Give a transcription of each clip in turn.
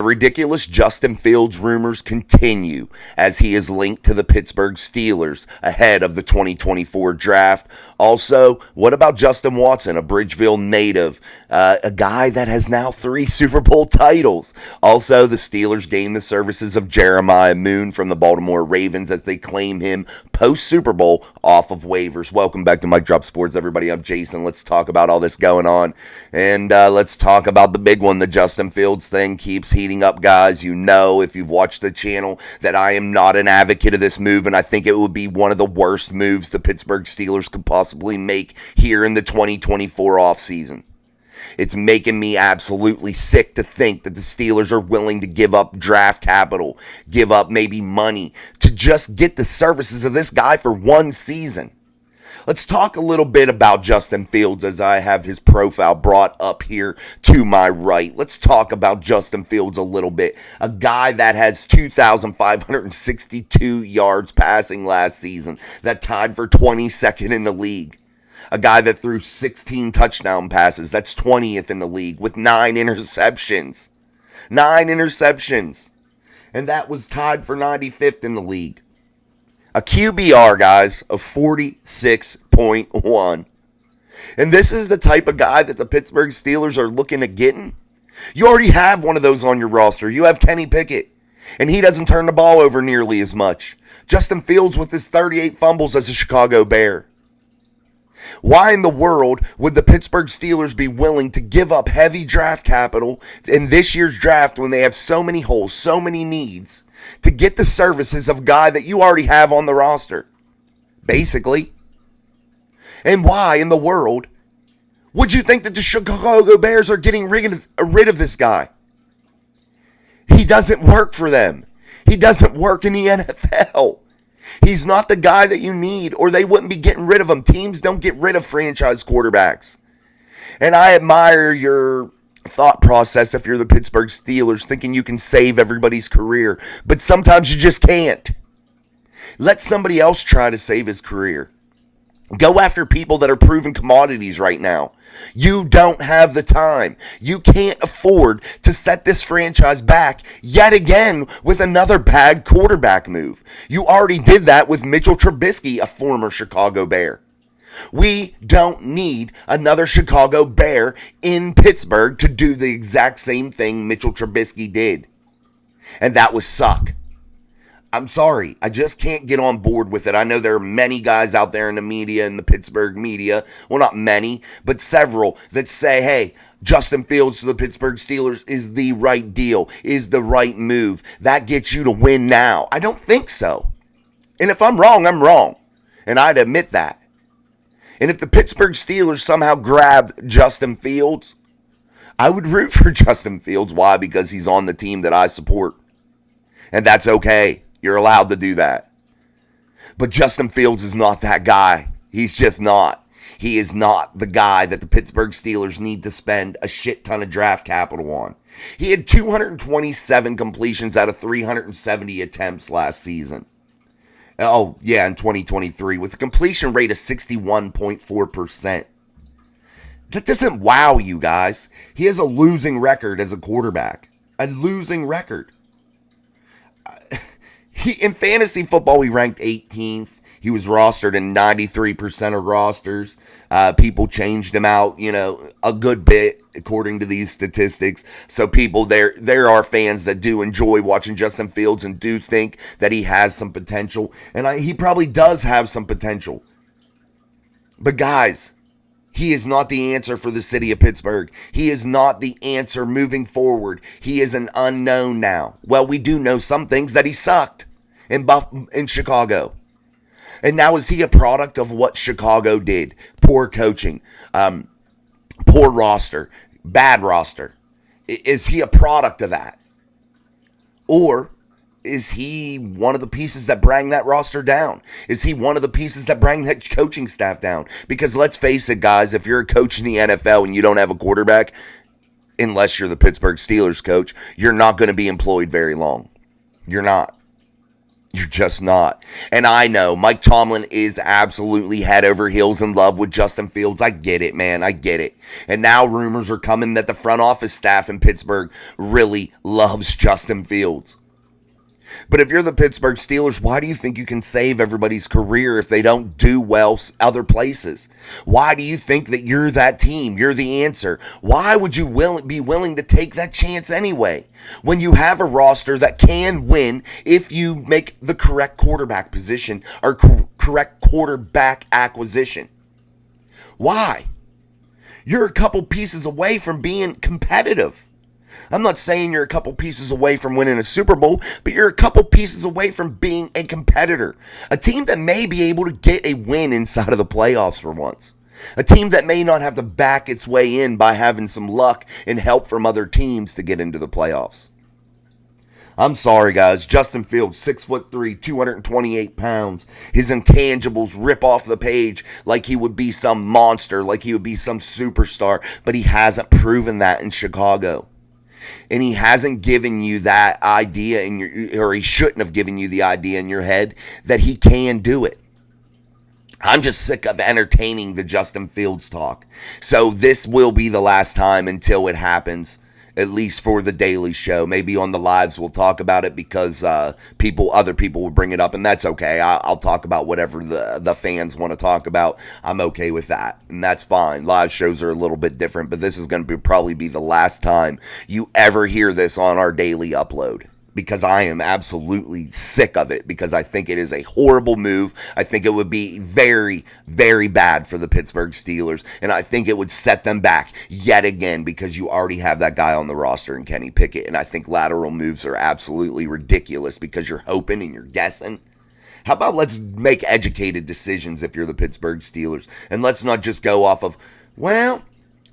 The ridiculous Justin Fields rumors continue as he is linked to the Pittsburgh Steelers ahead of the 2024 draft. Also, what about Justin Watson, a Bridgeville native, a guy that has now 3 Super Bowl titles? Also, the Steelers gained the services of Jeremiah Moon from the Baltimore Ravens as they claim him post-Super Bowl off of waivers. Welcome back to Mic Drop Sports, everybody. I'm Jason. Let's talk about all this going on, and let's talk about the big one. The Justin Fields thing keeps heating up, guys. You know, if you've watched the channel, that I am not an advocate of this move, and I think it would be one of the worst moves the Pittsburgh Steelers could possibly make here in the 2024 offseason. It's making me absolutely sick to think that the Steelers are willing to give up draft capital, give up maybe money to just get the services of this guy for one season. Let's talk a little bit about Justin Fields as I have his profile brought up here to my right. Let's talk about Justin Fields a little bit. A guy that has 2,562 yards passing last season, that tied for 22nd in the league. A guy that threw 16 touchdown passes, that's 20th in the league, with 9 interceptions. 9 interceptions. And that was tied for 95th in the league. A QBR, guys, of 46.1. And this is the type of guy that the Pittsburgh Steelers are looking at getting. You already have one of those on your roster. You have Kenny Pickett, and he doesn't turn the ball over nearly as much. Justin Fields with his 38 fumbles as a Chicago Bear. Why in the world would the Pittsburgh Steelers be willing to give up heavy draft capital in this year's draft when they have so many holes, so many needs, to get the services of a guy that you already have on the roster, basically? And why in the world would you think that the Chicago Bears are getting rid of this guy? He doesn't work for them. He doesn't work in the NFL. He's not the guy that you need, or they wouldn't be getting rid of him. Teams don't get rid of franchise quarterbacks. And I admire your thought process if you're the Pittsburgh Steelers, thinking you can save everybody's career. But sometimes you just can't. Let somebody else try to save his career. Go after people that are proven commodities right now. You don't have the time. You can't afford to set this franchise back yet again with another bad quarterback move. You already did that with Mitchell Trubisky, a former Chicago Bear. We don't need another Chicago Bear in Pittsburgh to do the exact same thing Mitchell Trubisky did. And that was suck. I'm sorry, I just can't get on board with it. I know there are many guys out there in the media, in the Pittsburgh media, well, not many, but several, that say, hey, Justin Fields to the Pittsburgh Steelers is the right deal, is the right move. That gets you to win now. I don't think so. And if I'm wrong, I'm wrong. And I'd admit that. And if the Pittsburgh Steelers somehow grabbed Justin Fields, I would root for Justin Fields. Why? Because he's on the team that I support. And that's okay. You're allowed to do that. But Justin Fields is not that guy. He's just not. He is not the guy that the Pittsburgh Steelers need to spend a shit ton of draft capital on. He had 227 completions out of 370 attempts last season. Oh, yeah, in 2023, with a completion rate of 61.4%. That doesn't wow you guys. He has a losing record as a quarterback. A losing record. In fantasy football, he ranked 18th. He was rostered in 93% of rosters. People changed him out, a good bit according to these statistics. So people, there are fans that do enjoy watching Justin Fields and do think that he has some potential. And he probably does have some potential. But guys, he is not the answer for the city of Pittsburgh. He is not the answer moving forward. He is an unknown now. Well, we do know some things, that he sucked in Chicago. And now is he a product of what Chicago did? Poor coaching, poor roster, bad roster. Is he a product of that? Or is he one of the pieces that bring that roster down? Is he one of the pieces that bring that coaching staff down? Because let's face it, guys, if you're a coach in the NFL and you don't have a quarterback, unless you're the Pittsburgh Steelers coach, you're not going to be employed very long. You're not. You're just not. And I know Mike Tomlin is absolutely head over heels in love with Justin Fields. I get it, man. I get it. And now rumors are coming that the front office staff in Pittsburgh really loves Justin Fields. But if you're the Pittsburgh Steelers, why do you think you can save everybody's career if they don't do well other places? Why do you think that you're that team? You're the answer. Why would you be willing to take that chance anyway? When you have a roster that can win if you make the correct quarterback position or correct quarterback acquisition. Why? You're a couple pieces away from being competitive. I'm not saying you're a couple pieces away from winning a Super Bowl, but you're a couple pieces away from being a competitor. A team that may be able to get a win inside of the playoffs for once. A team that may not have to back its way in by having some luck and help from other teams to get into the playoffs. I'm sorry, guys. Justin Fields, 6'3", 228 pounds. His intangibles rip off the page like he would be some monster, like he would be some superstar, but he hasn't proven that in Chicago. And he hasn't given you that idea or he shouldn't have given you the idea in your head that he can do it. I'm just sick of entertaining the Justin Fields talk. So this will be the last time until it happens, at least for the Daily Show. Maybe on the lives we'll talk about it because other people will bring it up, and that's okay. I'll talk about whatever the fans want to talk about. I'm okay with that, and that's fine. Live shows are a little bit different, but this is going to probably be the last time you ever hear this on our daily upload. Because I am absolutely sick of it, because I think it is a horrible move. I think it would be very, very bad for the Pittsburgh Steelers, and I think it would set them back yet again because you already have that guy on the roster in Kenny Pickett, and I think lateral moves are absolutely ridiculous because you're hoping and you're guessing. How about let's make educated decisions if you're the Pittsburgh Steelers, and let's not just go off of, well,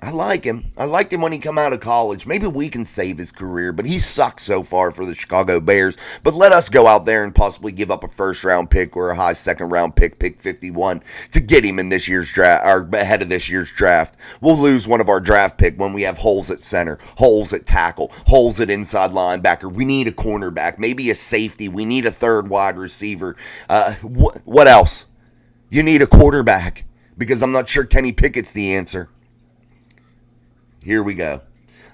I like him. I liked him when he come out of college. Maybe we can save his career, but he sucks so far for the Chicago Bears. But let us go out there and possibly give up a first-round pick or a high second-round pick 51, to get him in this year's draft, or ahead of this year's draft. We'll lose one of our draft pick when we have holes at center, holes at tackle, holes at inside linebacker. We need a cornerback, maybe a safety. We need a third wide receiver. What else? You need a quarterback, because I'm not sure Kenny Pickett's the answer. Here we go.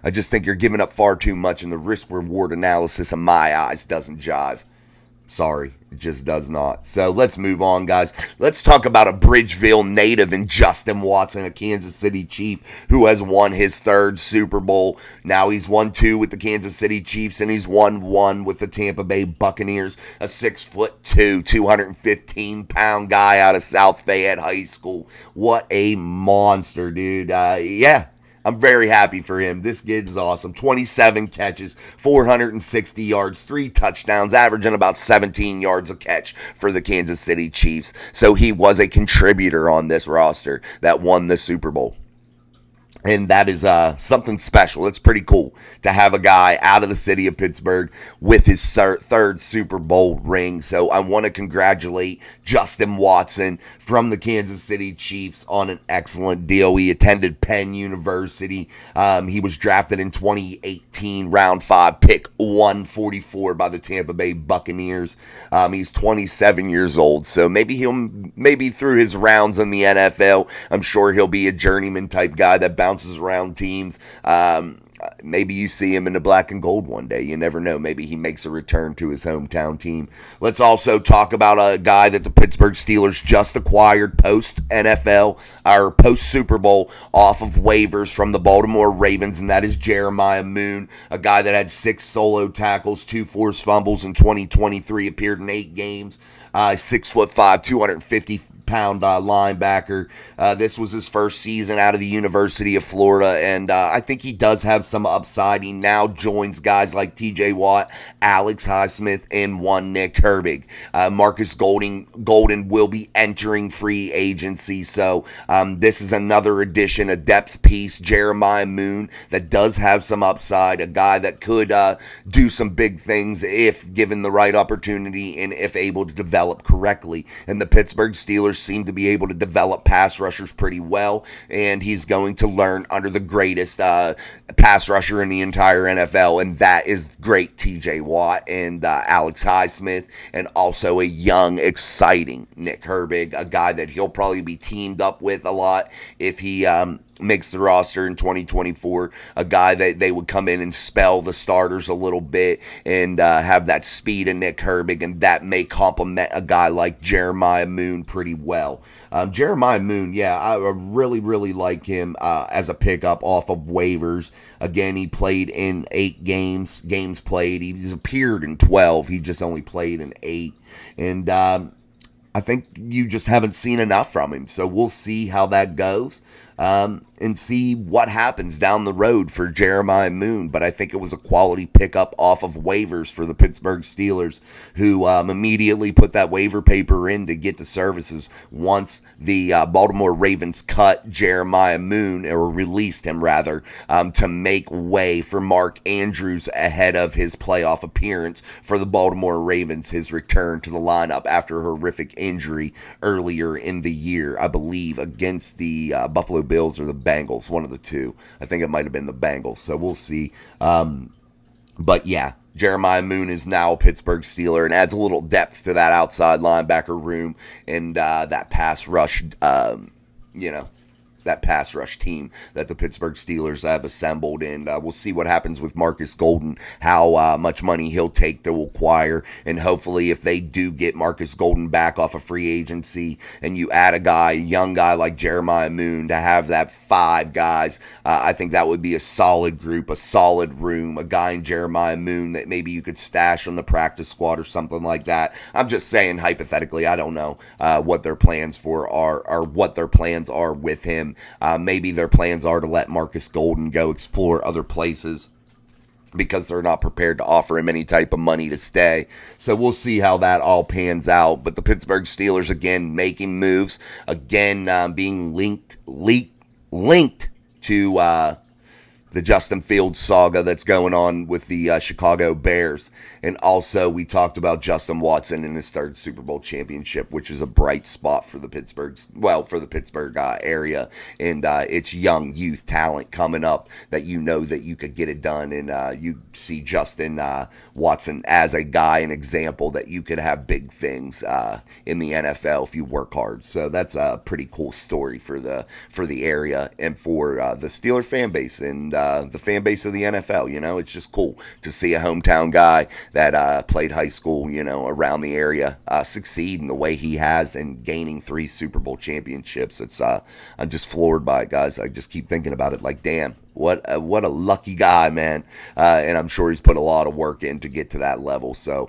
I just think you're giving up far too much, and the risk-reward analysis in my eyes doesn't jive. Sorry, it just does not. So let's move on, guys. Let's talk about a Bridgeville native in Justin Watson, a Kansas City Chief who has won his third Super Bowl. Now he's won 2 with the Kansas City Chiefs, and he's won 1 with the Tampa Bay Buccaneers. A 6'2", 215-pound guy out of South Fayette High School. What a monster, dude. Yeah. I'm very happy for him. This kid is awesome. 27 catches, 460 yards, 3 touchdowns, averaging about 17 yards a catch for the Kansas City Chiefs. So he was a contributor on this roster that won the Super Bowl. And that is something special. It's pretty cool to have a guy out of the city of Pittsburgh with his third Super Bowl ring. So I want to congratulate Justin Watson from the Kansas City Chiefs on an excellent deal. He attended Penn University. He was drafted in 2018, round 5, pick 144 by the Tampa Bay Buccaneers. He's 27 years old. So maybe through his rounds in the NFL, I'm sure he'll be a journeyman type guy that bounces around teams. Maybe you see him in the black and gold one day. You never know. Maybe he makes a return to his hometown team. Let's also talk about a guy that the Pittsburgh Steelers just acquired post-NFL, or post-Super Bowl, off of waivers from the Baltimore Ravens, and that is Jeremiah Moon, a guy that had 6 solo tackles, 2 forced fumbles in 2023, appeared in 8 games. 6'5", 250-pound linebacker. This was his first season out of the University of Florida, and I think he does have some upside. He now joins guys like TJ Watt, Alex Highsmith, and one Nick Herbig. Marcus Golden will be entering free agency, so this is another addition, a depth piece. Jeremiah Moon that does have some upside, a guy that could do some big things if given the right opportunity and if able to develop correctly. And the Pittsburgh Steelers Steelers seem to be able to develop pass rushers pretty well, and he's going to learn under the greatest pass rusher in the entire NFL, and that is great TJ Watt and Alex Highsmith, and also a young, exciting Nick Herbig, a guy that he'll probably be teamed up with a lot if he makes the roster in 2024, a guy that they would come in and spell the starters a little bit and have that speed of Nick Herbig, and that may complement a guy like Jeremiah Moon pretty well. Jeremiah Moon, yeah, I really, really like him as a pickup off of waivers. Again, he played in 8 games played. He's appeared in 12. He just only played in 8. And I think you just haven't seen enough from him. So we'll see how that goes and see what happens down the road for Jeremiah Moon. But I think it was a quality pickup off of waivers for the Pittsburgh Steelers, who immediately put that waiver paper in to get the services once the Baltimore Ravens cut Jeremiah Moon, or released him rather, to make way for Mark Andrews ahead of his playoff appearance for the Baltimore Ravens, his return to the lineup after a horrific injury earlier in the year, I believe, against the Buffalo Bills or the Bengals, one of the two. I think it might have been the Bengals, so we'll see. But yeah, Jeremiah Moon is now a Pittsburgh Steeler and adds a little depth to that outside linebacker room and that pass rush, that pass rush team that the Pittsburgh Steelers have assembled. And we'll see what happens with Marcus Golden, how much money he'll take to acquire. And hopefully if they do get Marcus Golden back off of free agency and you add a young guy like Jeremiah Moon to have that 5 guys, I think that would be a solid group, a solid room, a guy in Jeremiah Moon that maybe you could stash on the practice squad or something like that. I'm just saying hypothetically. I don't know what their plans are what their plans are with him. Maybe their plans are to let Marcus Golden go explore other places because they're not prepared to offer him any type of money to stay. So we'll see how that all pans out. But the Pittsburgh Steelers, again, making moves, again, being linked to the Justin Fields saga that's going on with the Chicago Bears. And also, we talked about Justin Watson in his 3rd Super Bowl championship, which is a bright spot for the Pittsburgh area. And it's young youth talent coming up that you know that you could get it done. And you see Justin Watson as a guy, an example that you could have big things in the NFL if you work hard. So that's a pretty cool story for the area and for the Steeler fan base and the fan base of the NFL. It's just cool to see a hometown guy that played high school, around the area succeed in the way he has and gaining 3 Super Bowl championships. I'm just floored by it, guys. I just keep thinking about it like, damn. What a lucky guy, man. And I'm sure he's put a lot of work in to get to that level. So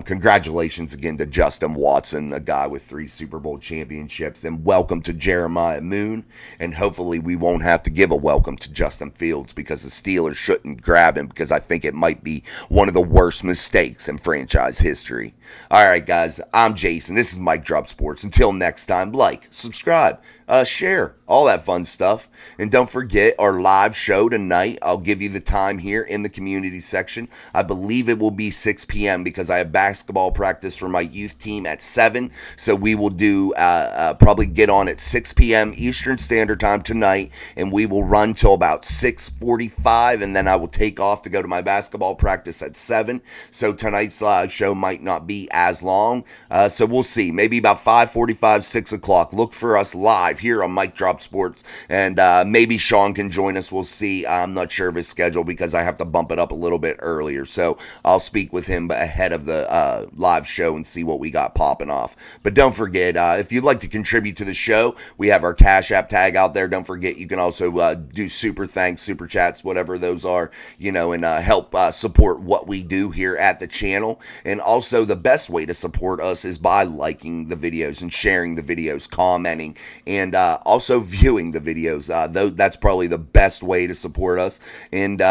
congratulations again to Justin Watson, a guy with 3 Super Bowl championships. And welcome to Jeremiah Moon. And hopefully we won't have to give a welcome to Justin Fields because the Steelers shouldn't grab him because I think it might be one of the worst mistakes in franchise history. All right, guys, I'm Jason. This is Mike Drop Sports. Until next time, like, subscribe, share, all that fun stuff. And don't forget our live show tonight. I'll give you the time here in the community section. I believe it will be 6 p.m. because I have basketball practice for my youth team at 7. So we will do probably get on at 6 p.m. Eastern Standard Time tonight, and we will run till about 6:45, and then I will take off to go to my basketball practice at 7. So tonight's live show might not be as long. So we'll see. Maybe about 5:45, 6 o'clock. Look for us live here on Mike Drop Sports, and maybe Sean can join us. We'll see. I'm not sure of his schedule because I have to bump it up a little bit earlier, so I'll speak with him ahead of the live show and see what we got popping off. But don't forget, if you'd like to contribute to the show, we have our Cash App tag out there. Don't forget, you can also do super thanks, super chats, whatever those are, and help support what we do here at the channel. And also, the best way to support us is by liking the videos and sharing the videos, commenting, and also viewing the videos. That's probably the best way to support us. And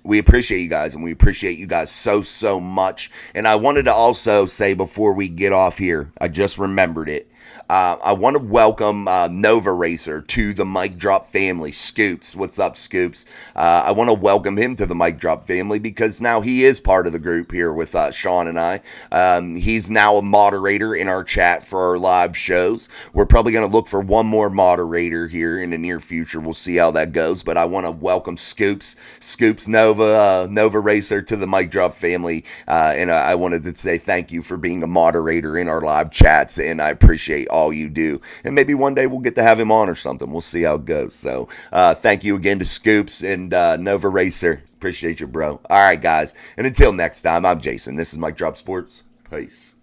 we appreciate you guys, and we appreciate you guys so much. And I wanted to also say before we get off here, I just remembered it. I want to welcome Nova Racer to the Mic Drop family. Scoops, what's up, Scoops? I want to welcome him to the Mic Drop family because now he is part of the group here with Sean and I. He's now a moderator in our chat for our live shows. We're probably going to look for one more moderator here in the near future. We'll see how that goes, but I want to welcome Scoops Nova Racer to the Mic Drop family, and I wanted to say thank you for being a moderator in our live chats, and I appreciate all you do. And maybe one day we'll get to have him on or something. We'll see how it goes. So thank you again to Scoops and Nova Racer. Appreciate you, bro. All right, guys. And until next time, I'm Jason. This is Mic Drop Sports. Peace.